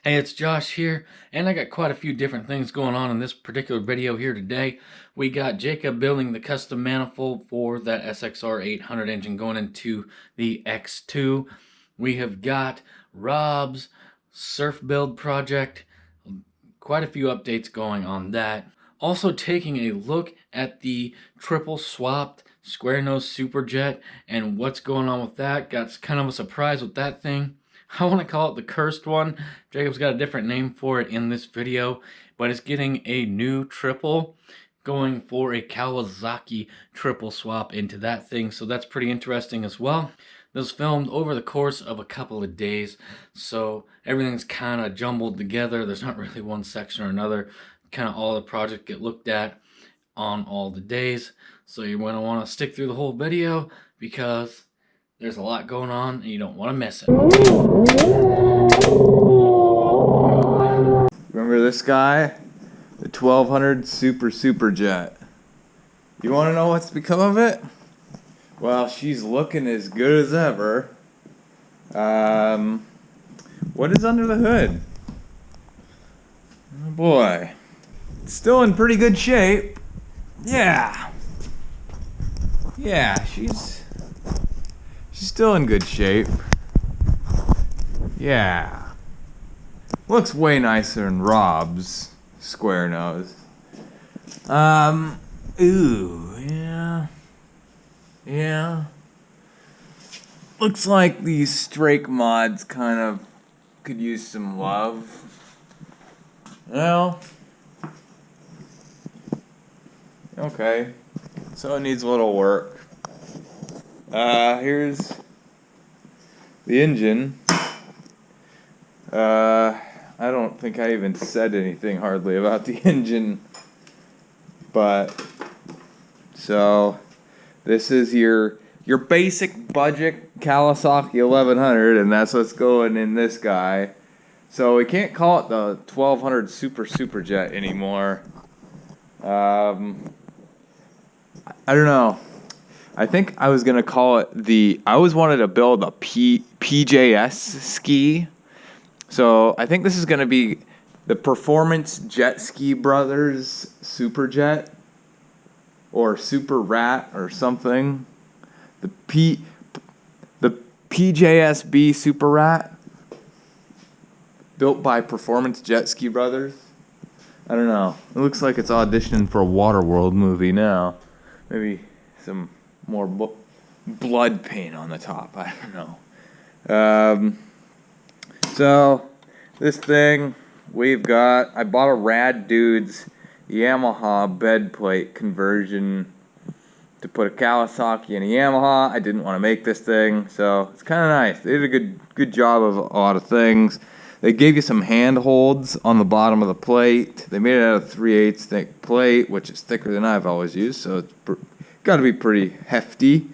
Hey, it's Josh here, and I got quite a few different things going on in this particular video here today. We got Jacob building the custom manifold for that SXR 800 engine going into the X2. We have got Rob's surf build project, quite a few updates going on that. Also taking a look at the triple swapped square nose superjet and what's going on with that. Got kind of a surprise with that thing. I want to call it the cursed one. Jacob's got a different name for it in this video, but it's getting a new triple, going for a Kawasaki triple swap into that thing, so that's pretty interesting as well. This was filmed over the course of a couple of days, so everything's kind of jumbled together. There's not really one section or another. Kind of all the project get looked at on all the days, so you're going to want to stick through the whole video because there's a lot going on and you don't want to miss it. Remember this guy? The 1200 superjet. You want to know what's become of it? Well, she's looking as good as ever. What is under the hood? Oh boy. It's still in pretty good shape. Yeah. Yeah, she's still in good shape. Yeah. Looks way nicer than Rob's square nose. Ooh, yeah. Yeah. Looks like these Strake mods kind of could use some love. Well. Okay. So it needs a little work. Here's the engine. I don't think I even said anything hardly about the engine, but so this is your basic budget Kawasaki 1100, and that's what's going in this guy. So we can't call it the 1200 superjet anymore. I don't know. I think I was gonna call it I always wanted to build a JetSki. So I think this is going to be the Performance JetSki Brothers Superjet or Super Rat or something. The PJSB Super Rat, built by Performance JetSki Brothers. I don't know. It looks like it's auditioning for a Waterworld movie now. Maybe some more blood paint on the top. I don't know. So, this thing we've got, I bought a Rad Dudes Yamaha bed plate conversion to put a Kawasaki and a Yamaha. I didn't want to make this thing, so it's kind of nice. They did a good job of a lot of things. They gave you some handholds on the bottom of the plate. They made it out of 3/8 thick plate, which is thicker than I've always used, so it's got to be pretty hefty.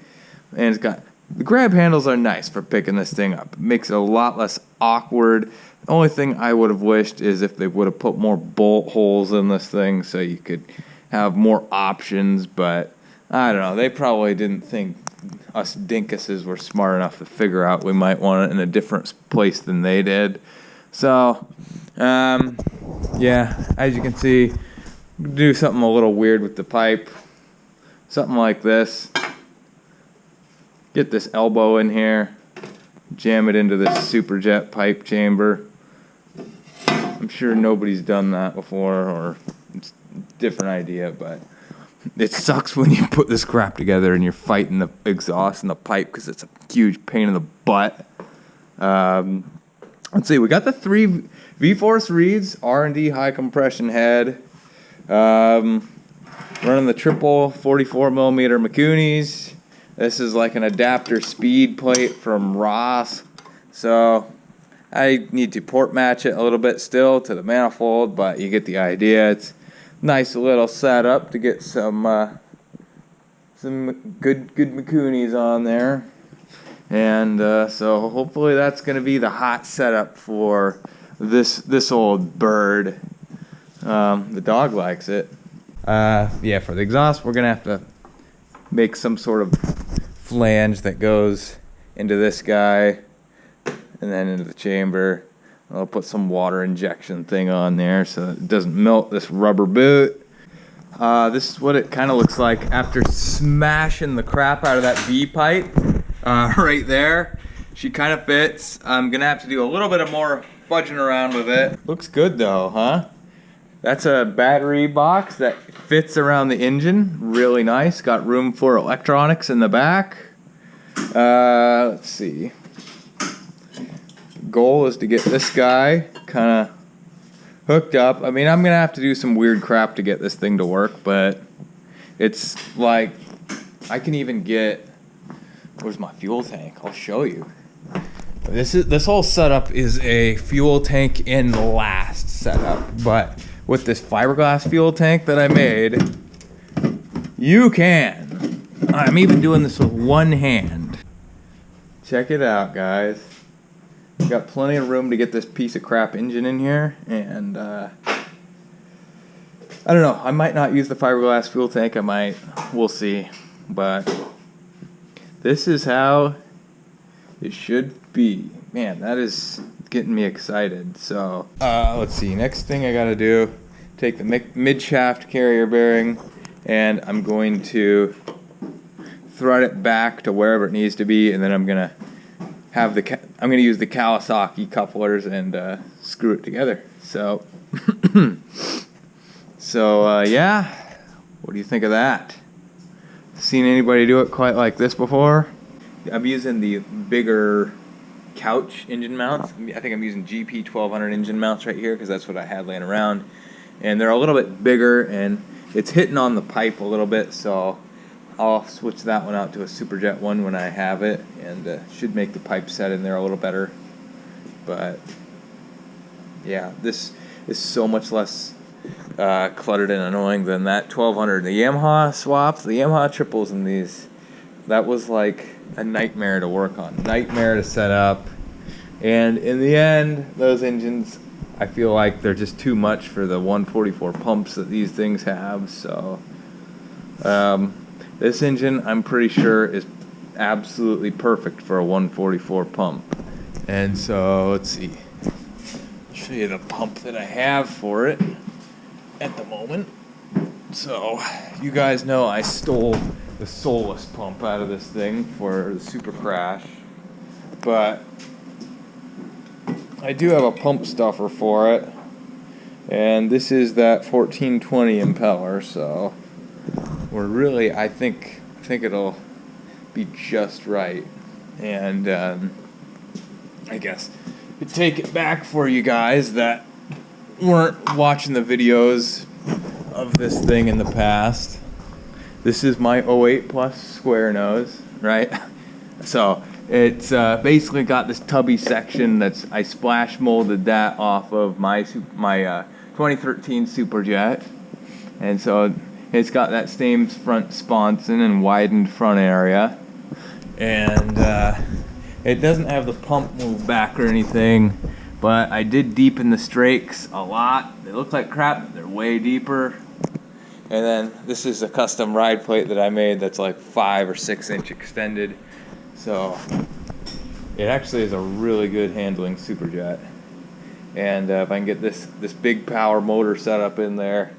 And it's got... The grab handles are nice for picking this thing up. It makes it a lot less awkward. The only thing I would have wished is if they would have put more bolt holes in this thing so you could have more options, but I don't know. They probably didn't think us dinkuses were smart enough to figure out we might want it in a different place than they did. So, yeah, as you can see, do something a little weird with the pipe. Something like this. Get this elbow in here, jam it into this superjet pipe chamber. I'm sure nobody's done that before, or it's a different idea, but it sucks when you put this crap together and you're fighting the exhaust and the pipe because it's a huge pain in the butt. Let's see, we got the 3 V-Force Reeds R&D high compression head. Running the triple 44mm Mikunis. This is like an adapter speed plate from Ross, so I need to port match it a little bit still to the manifold, but you get the idea. It's a nice little setup to get some good Mikunis on there, and so hopefully that's going to be the hot setup for this old bird. The dog likes it. Yeah, for the exhaust, we're going to have to make some sort of flange that goes into this guy and then into the chamber. I'll put some water injection thing on there so it doesn't melt this rubber boot. This is what it kind of looks like after smashing the crap out of that V pipe right there. She kind of fits. I'm gonna have to do a little bit of more fudging around with it. Looks good though, huh? That's a battery box that fits around the engine. Really nice. Got room for electronics in the back. Let's see. Goal is to get this guy kind of hooked up. I mean, I'm gonna have to do some weird crap to get this thing to work, but it's like I can even get. Where's my fuel tank? I'll show you. This whole setup is a fuel tank in last setup, but with this fiberglass fuel tank that I made, you can. I'm even doing this with one hand. Check it out, guys. Got plenty of room to get this piece of crap engine in here, and I don't know. I might not use the fiberglass fuel tank. I might. We'll see. But this is how it should be. Man, that is getting me excited. So let's see. Next thing I gotta do, take the mid-shaft carrier bearing, and I'm going to thread it back to wherever it needs to be, and then I'm gonna have I'm gonna use the Kawasaki couplers and screw it together. So, yeah. What do you think of that? Seen anybody do it quite like this before? I'm using the bigger couch engine mounts. I think I'm using GP 1200 engine mounts right here because that's what I had laying around, and they're a little bit bigger and it's hitting on the pipe a little bit, so I'll switch that one out to a superjet one when I have it, and should make the pipe set in there a little better. But yeah, this is so much less cluttered and annoying than that 1200. The Yamaha swaps, the Yamaha triples in these, that was like a nightmare to work on, nightmare to set up, and in the end, those engines, I feel like they're just too much for the 144 pumps that these things have. So this engine, I'm pretty sure, is absolutely perfect for a 144 pump. And so let's see, I'll show you the pump that I have for it at the moment. So you guys know I stole the soulless pump out of this thing for the Super Crash, but I do have a pump stuffer for it, and this is that 1420 impeller, so we're really, I think it'll be just right. And I guess to take it back for you guys that weren't watching the videos of this thing in the past, this is my 08 plus square nose, right? So it's basically got this tubby section that's, I splash molded that off of my 2013 Superjet, and so it's got that same front sponson and widened front area, and it doesn't have the pump move back or anything, but I did deepen the strakes a lot. They look like crap, but they're way deeper. And then this is a custom ride plate that I made that's like 5 or 6 inch extended. So it actually is a really good handling Superjet. And if I can get this big power motor set up in there,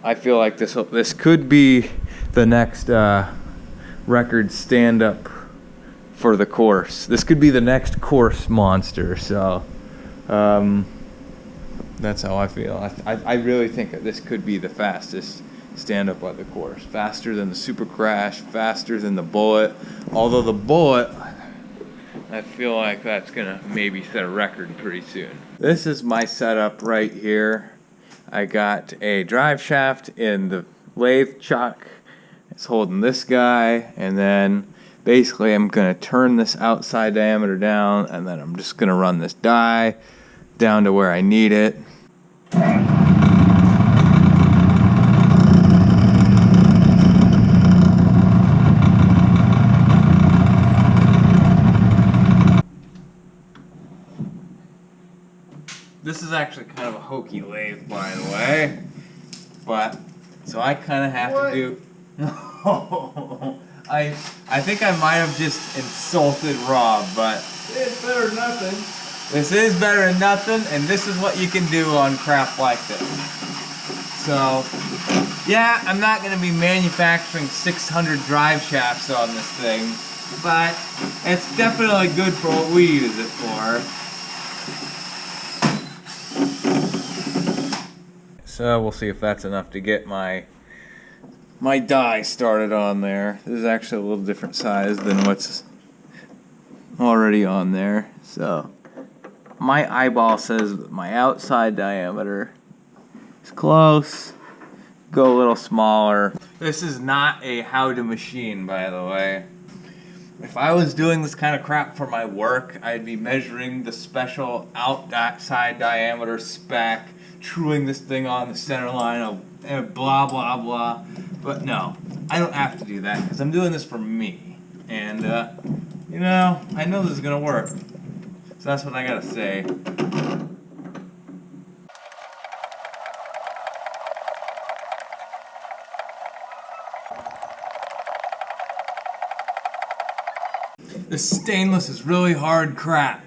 I feel like this could be the next record stand-up for the course. This could be the next course monster. So that's how I feel. I really think that this could be the fastest stand up at the course. Faster than the Super Crash, faster than the Bullet. Although the Bullet, I feel like that's gonna maybe set a record pretty soon. This is my setup right here. I got a drive shaft in the lathe chuck. It's holding this guy, and then basically I'm gonna turn this outside diameter down, and then I'm just gonna run this die down to where I need it. This is actually kind of a hokey lathe, by the way, but so I kind of have to do. I think I might have just insulted Rob, but It's better than nothing. This is better than nothing, and this is what you can do on crap like this. So, yeah, I'm not going to be manufacturing 600 drive shafts on this thing, but it's definitely good for what we use it for. So we'll see if that's enough to get my die started on there. This is actually a little different size than what's already on there. So my eyeball says my outside diameter is close. Go a little smaller. This is not a how-to machine, by the way. If I was doing this kind of crap for my work, I'd be measuring the special outside diameter spec, truing this thing on the center line of blah, blah, blah. But no, I don't have to do that because I'm doing this for me. And, you know, I know this is going to work. So that's what I got to say. This stainless is really hard crap.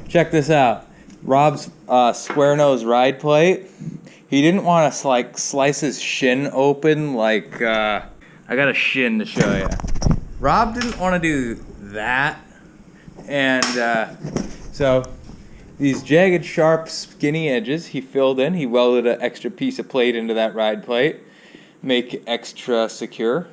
Check this out. Rob's square nose ride plate. He didn't want to like slice his shin open like I got a shin to show you. Rob didn't want to do that, and so these jagged, sharp, skinny edges he filled in. He welded an extra piece of plate into that ride plate, make it extra secure.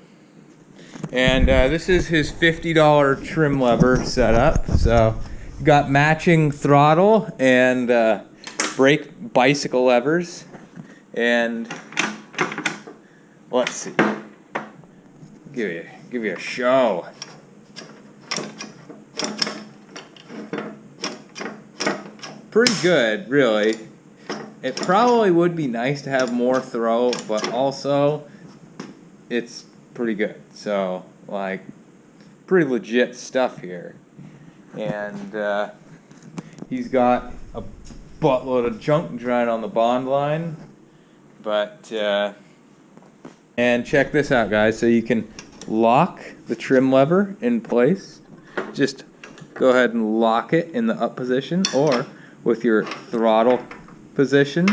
And this is his $50 trim lever setup. So got matching throttle and brake bicycle levers. And let's see. Give you a show. Pretty good, really. It probably would be nice to have more throw, but also it's pretty good. So, like, pretty legit stuff here. And he's got a buttload of junk drying on the bond line. But, and check this out, guys. So you can lock the trim lever in place. Just go ahead and lock it in the up position, or with your throttle position,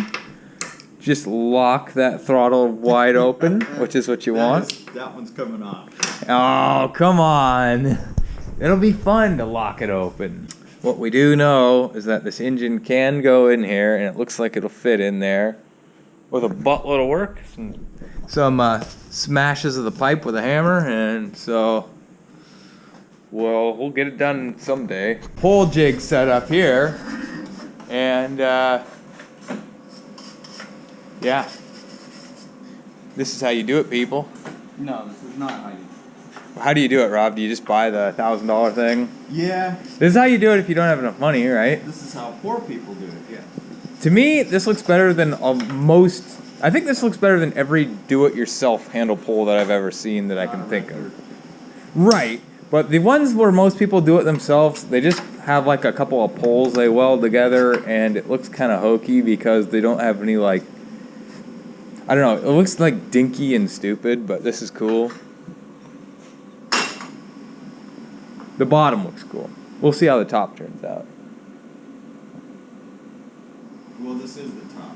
just lock that throttle wide open, which is what you want. That one's coming off. Oh, come on. It'll be fun to lock it open. What we do know is that this engine can go in here, and it looks like it'll fit in there with a buttload of work. Some smashes of the pipe with a hammer, and so we'll get it done someday. Pole jig set up here. And, yeah. This is how you do it, people. No, this is not how you do it. How do you do it, Rob? Do you just buy the $1,000 thing? Yeah. This is how you do it if you don't have enough money, right? This is how poor people do it, yeah. To me, this looks better than most... I think this looks better than every do-it-yourself handle pole that I've ever seen that I can think of. Right. But the ones where most people do it themselves, they just have like a couple of poles they weld together, and it looks kind of hokey because they don't have any, like, I don't know, it looks like dinky and stupid, but this is cool. The bottom looks cool. We'll see how the top turns out. Well, this is the top.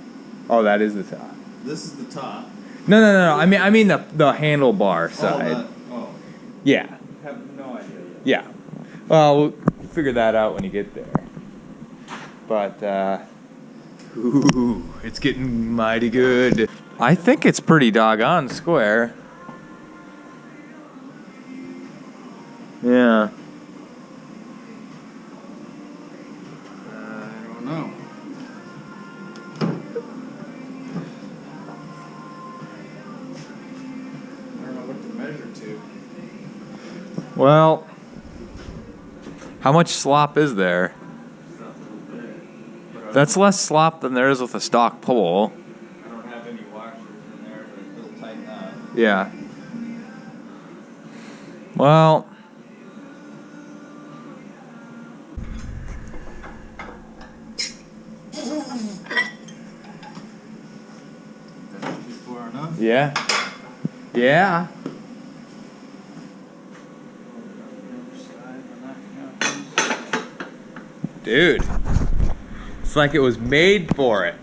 Oh, that is the top. This is the top. No. I mean the handlebar side. Oh. Yeah. I have no idea yet. Yeah. Well, we'll figure that out when you get there. But, ooh, it's getting mighty good. I think it's pretty doggone square. Yeah. I don't know. I don't know what to measure to. Well, how much slop is there? That's less slop than there is with a stock pole. I don't have any washers in there, but it'll tighten up. Yeah. Well, That should be far enough. yeah. Yeah. Dude, it's like it was made for it.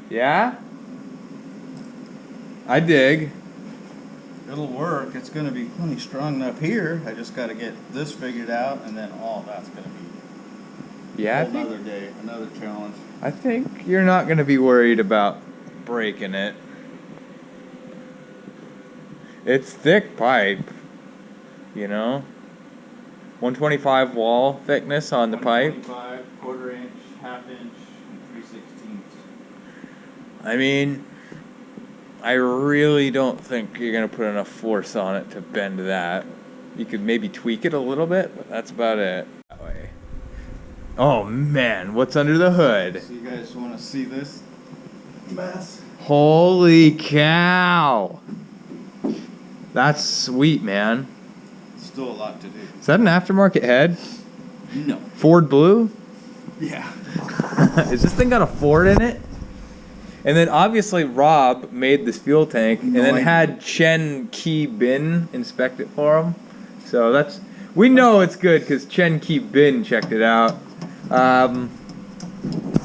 Yeah? I dig. It'll work. It's going to be plenty strong enough here. I just got to get this figured out, and then all that's going to be Yeah, another day, another challenge. I think you're not going to be worried about breaking it. It's thick pipe, you know? 125 wall thickness on the pipe. 125, quarter inch, half inch, and 3/16. I mean, I really don't think you're going to put enough force on it to bend that. You could maybe tweak it a little bit, but that's about it. That way. Oh man, what's under the hood? So you guys want to see this mess? Holy cow! That's sweet, man. Still a lot to do. Is that an aftermarket head? No. Ford Blue? Yeah. Is this thing got a Ford in it? And then obviously Rob made this fuel tank and then had Chen Ki Bin inspect it for him. So that's, we know it's good because Chen Ki Bin checked it out.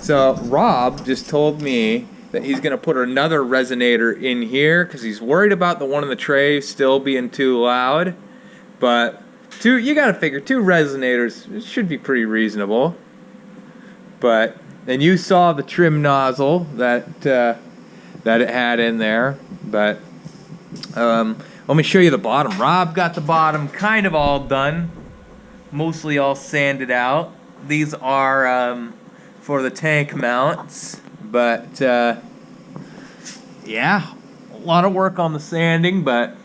So Rob just told me that he's gonna put another resonator in here because he's worried about the one in the tray still being too loud. But you gotta figure 2 resonators, it should be pretty reasonable. But, and you saw the trim nozzle that it had in there. But let me show you the bottom. Rob got the bottom kind of all done, mostly all sanded out. These are for the tank mounts, but yeah, a lot of work on the sanding, but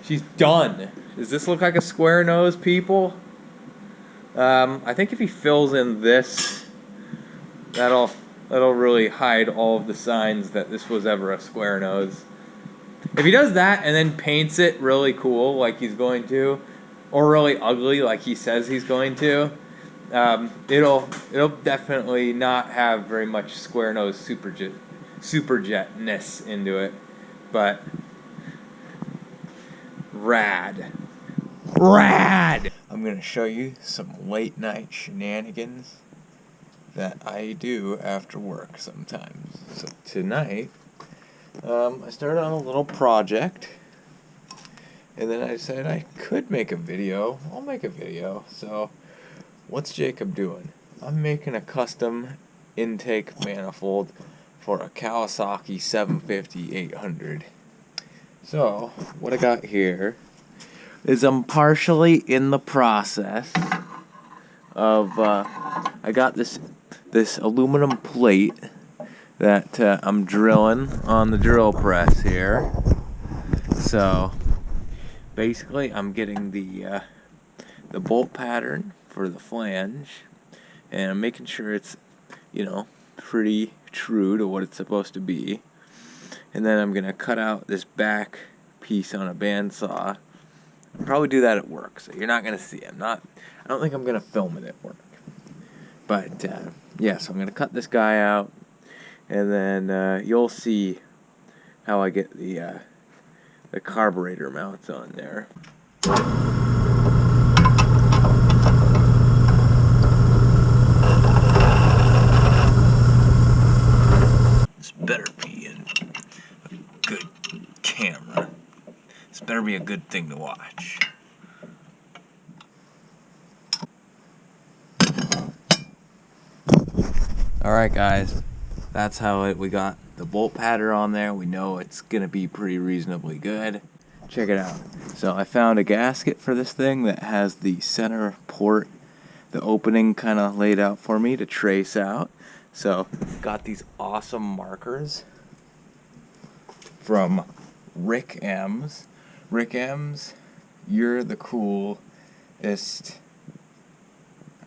she's done. Does this look like a square nose, people? I think if he fills in this, that'll really hide all of the signs that this was ever a square nose. If he does that and then paints it really cool like he's going to, or really ugly like he says he's going to, it'll definitely not have very much square nose superjet-ness into it. But rad. I'm gonna show you some late night shenanigans that I do after work sometimes. So tonight, I started on a little project, and then I decided I could make a video. I'll make a video. So what's Jacob doing? I'm making a custom intake manifold for a Kawasaki 750-800. So what I got here is I'm partially in the process of I got this aluminum plate that I'm drilling on the drill press here. So basically I'm getting the bolt pattern for the flange, and I'm making sure it's, you know, pretty true to what it's supposed to be. And then I'm gonna cut out this back piece on a bandsaw. I'll probably do that at work, so you're not gonna see it. I don't think I'm gonna film it at work. But yeah, so I'm gonna cut this guy out, and then you'll see how I get the carburetor mounts on there. This better be a good camera. This better be a good thing to watch. Alright guys, that's how we got the bolt pattern on there. We know it's gonna be pretty reasonably good. Check it out. So I found a gasket for this thing that has the center port, the opening kind of laid out for me to trace out. So got these awesome markers from Rick M's. Rick M's, you're the coolest.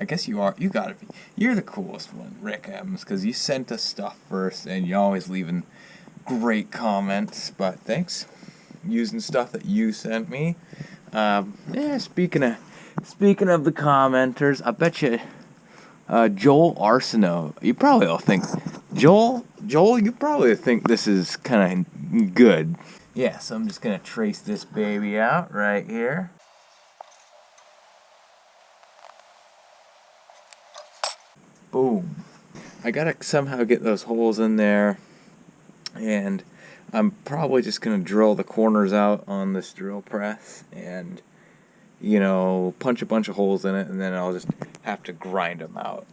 I guess you are. You gotta be. You're the coolest one, Rick M's, because you sent us stuff first, and you always leaving great comments. But thanks, using stuff that you sent me. Yeah. Speaking of the commenters, I bet you Joel Arsenault. You probably will think Joel. You probably think this is kind of good. Yeah. So I'm just gonna trace this baby out right here. Boom. I gotta somehow get those holes in there, and I'm probably just gonna drill the corners out on this drill press and, you know, punch a bunch of holes in it, and then I'll just have to grind them out.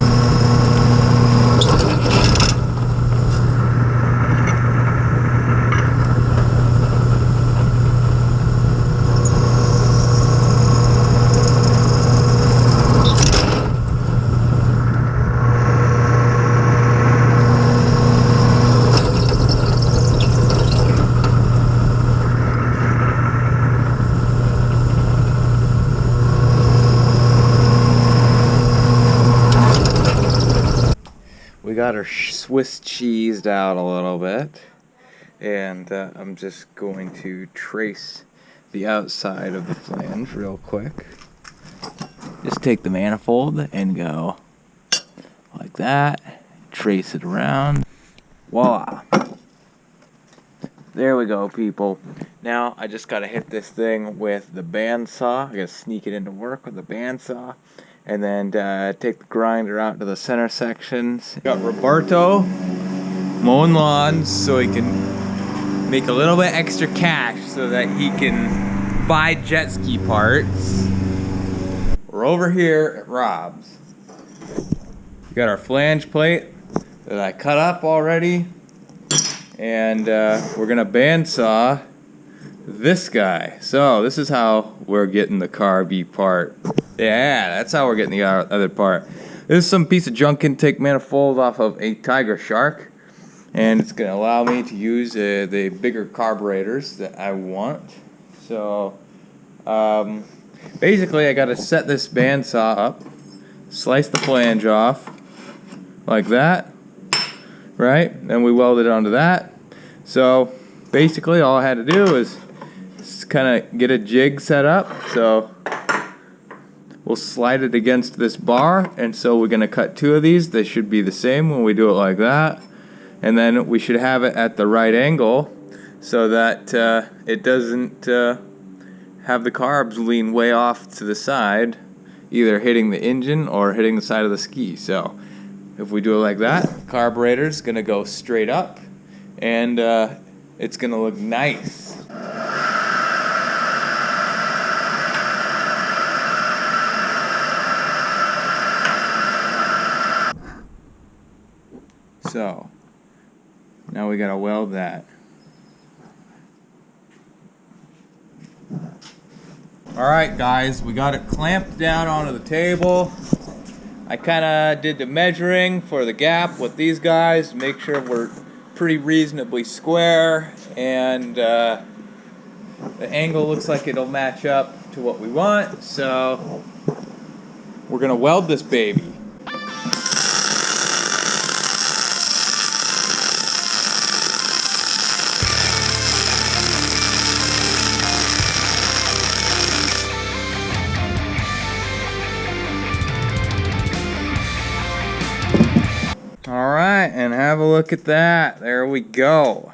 We got her Swiss cheesed out a little bit, and I'm just going to trace the outside of the flange real quick. Just take the manifold and go like that, trace it around, voila. There we go, people. Now I just gotta hit this thing with the bandsaw. I gotta sneak it into work with the bandsaw, and then take the grinder out to the center sections. Got Roberto mowing lawns so he can make a little bit extra cash so that he can buy jet ski parts. We're over here at Rob's. We got our flange plate that I cut up already, and we're gonna bandsaw this guy. So this is how we're getting the carby part. Yeah, that's how we're getting the other part. This is some piece of junk intake manifold off of a Tiger Shark, and it's gonna allow me to use the bigger carburetors that I want. So basically I gotta set this bandsaw up, slice the flange off like that, right? Then we weld it onto that. So basically all I had to do is kind of get a jig set up. So we'll slide it against this bar, and so we're going to cut two of these. They should be the same when we do it like that, and then we should have it at the right angle so that it doesn't have the carbs lean way off to the side, either hitting the engine or hitting the side of the ski. So if we do it like that, carburetor's going to go straight up, and it's going to look nice. So now we gotta weld that. Alright guys, we got it clamped down onto the table. I kinda did the measuring for the gap with these guys to make sure we're pretty reasonably square, and the angle looks like it'll match up to what we want. So we're gonna weld this baby. Alright, and have a look at that. There we go.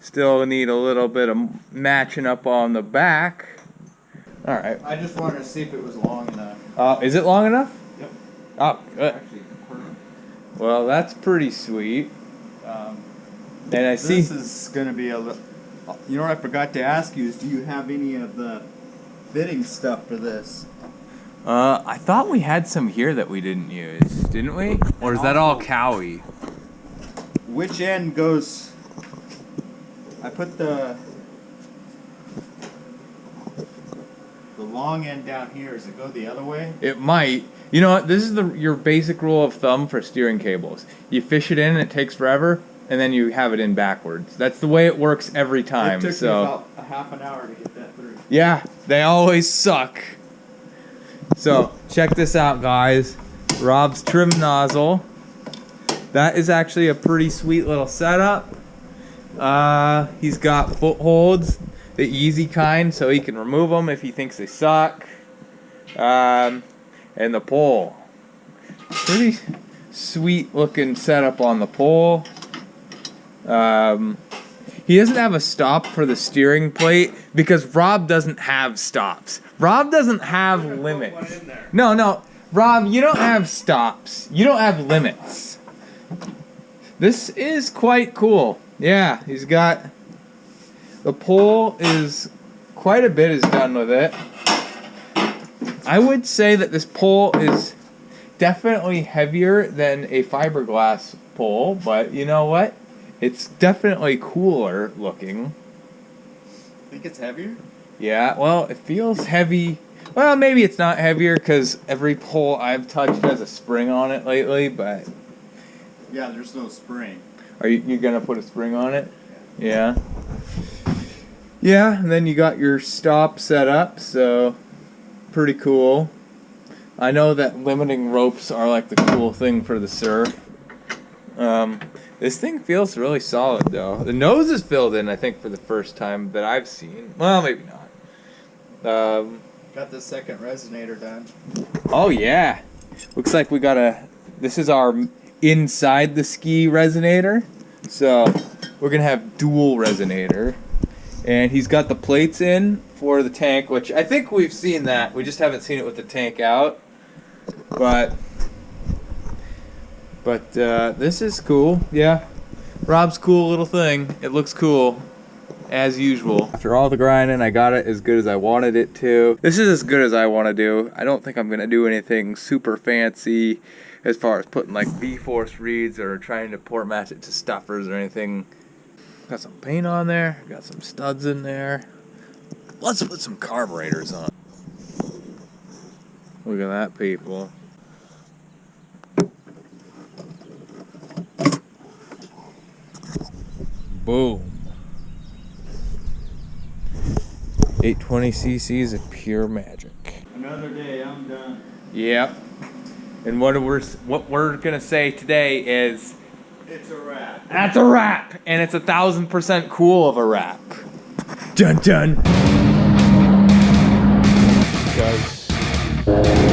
Still need a little bit of matching up on the back. Alright. I just wanted to see if it was long enough. Is it long enough? Yep. Oh, good. Actually, perfect. Well, that's pretty sweet. And I see... This is going to be a little... You know what I forgot to ask you is, do you have any of the fitting stuff for this? I thought we had some here that we didn't use, didn't we? Or is that all Cowie? Which end goes... I put the long end down here. Does it go the other way? It might. You know what? This is your basic rule of thumb for steering cables. You fish it in and it takes forever, and then you have it in backwards. That's the way it works every time. It took me about a half an hour to get that through. Yeah, they always suck. So, check this out, guys. Rob's trim nozzle. That is actually a pretty sweet little setup. He's got footholds, the easy kind, so he can remove them if he thinks they suck. And the pole. Pretty sweet looking setup on the pole. He doesn't have a stop for the steering plate because Rob doesn't have stops. Rob doesn't have limits. No. Rob, you don't have stops. You don't have limits. This is quite cool. Yeah, he's got... The pole is... Quite a bit is done with it. I would say that this pole is definitely heavier than a fiberglass pole, but you know what? It's definitely cooler looking. Think it's heavier? Yeah, well, it feels heavy. Well, maybe it's not heavier because every pole I've touched has a spring on it lately, but... Yeah, there's no spring. Are you gonna put a spring on it? Yeah. Yeah, and then you got your stop set up, so pretty cool. I know that limiting ropes are like the cool thing for the surf. This thing feels really solid though. The nose is filled in, I think, for the first time that I've seen. Well, maybe not. Got the second resonator done. Oh yeah, looks like we got this is our inside the ski resonator. So we're gonna have dual resonator. And he's got the plates in for the tank, which I think we've seen that. We just haven't seen it with the tank out. But this is cool. Yeah. Rob's cool little thing. It looks cool. As usual. After all the grinding, I got it as good as I wanted it to. This is as good as I want to do. I don't think I'm going to do anything super fancy as far as putting like V-force reeds or trying to port match it to stuffers or anything. Got some paint on there. Got some studs in there. Let's put some carburetors on. Look at that, people. Boom. 820 cc's of pure magic. Another day, I'm done. Yep. And what we're gonna say today is It's a wrap. that's a wrap, and it's 1,000% cool of a wrap. Dun dun. Guys.